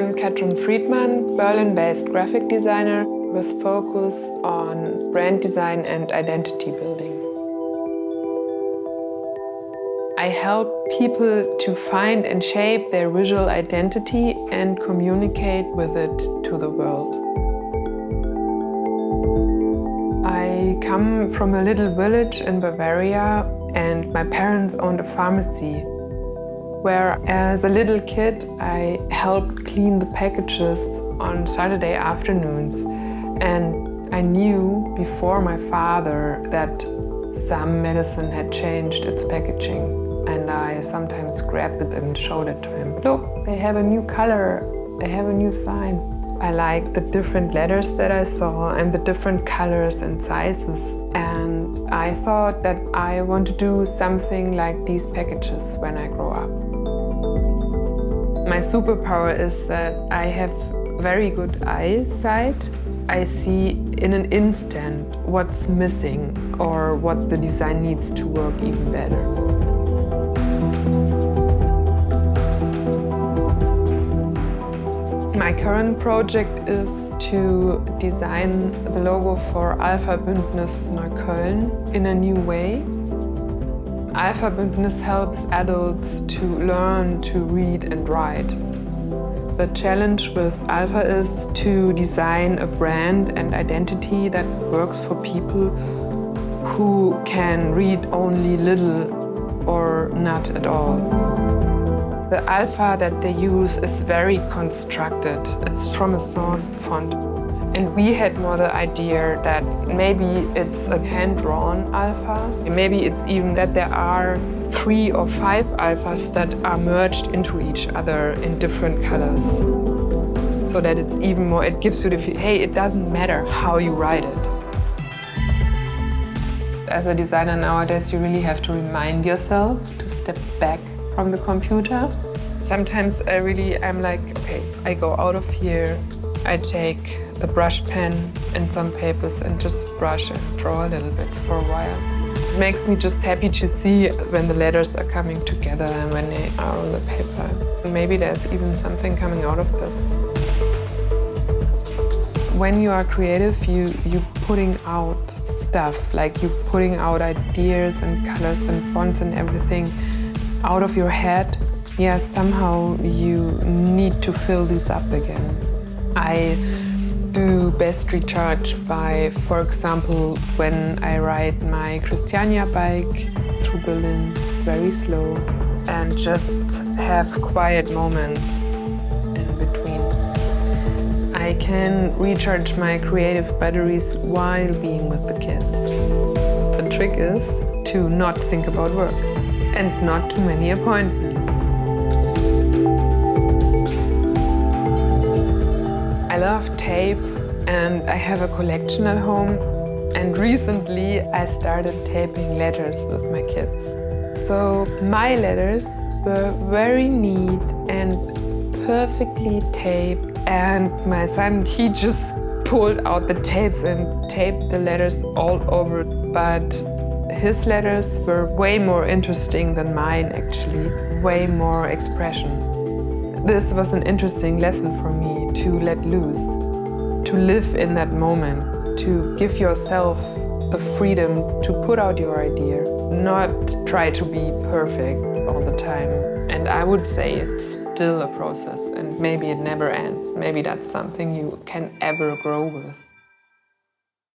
I'm Katrin Friedmann, Berlin-based graphic designer with focus on brand design and identity building. I help people to find and shape their visual identity and communicate with it to the world. I come from a little village in Bavaria, and my parents owned a pharmacy, where as a little kid I helped clean the packages on Saturday afternoons. And I knew before my father that some medicine had changed its packaging. And I sometimes grabbed it and showed it to him. Look, they have a new color, they have a new sign. I liked the different letters that I saw and the different colors and sizes. And I thought that I want to do something like these packages when I grow up. My superpower is that I have very good eyesight. I see in an instant what's missing or what the design needs to work even better. My current project is to design the logo for Alpha Bündnis Neukölln in a new way. Alpha Bündnis helps adults to learn to read and write. The challenge with Alpha is to design a brand and identity that works for people who can read only little or not at all. The alpha that they use is very constructed. It's from a source font. And we had more the idea that maybe it's a hand-drawn alpha. Maybe it's even that there are 3 or 5 alphas that are merged into each other in different colors. So that it's even more, it gives you the feel, hey, it doesn't matter how you write it. As a designer nowadays, you really have to remind yourself to step back from the computer. Sometimes I'm like, okay, I go out of here, I take the brush pen and some papers and just brush and draw a little bit for a while. It makes me just happy to see when the letters are coming together and when they are on the paper. Maybe there's even something coming out of this. When you are creative, you're putting out stuff, like you're putting out ideas and colors and fonts and everything out of your head. Yeah, somehow you need to fill this up again. I do best recharge by, for example, when I ride my Christiania bike through Berlin, very slow, and just have quiet moments in between. I can recharge my creative batteries while being with the kids. The trick is to not think about work and not too many appointments. I love tapes and I have a collection at home, and recently I started taping letters with my kids. So my letters were very neat and perfectly taped, and my son, he just pulled out the tapes and taped the letters all over. But his letters were way more interesting than mine, actually, way more expression. This was an interesting lesson for me, to let loose, to live in that moment, to give yourself the freedom to put out your idea, not try to be perfect all the time. And I would say it's still a process, and maybe it never ends. Maybe that's something you can ever grow with.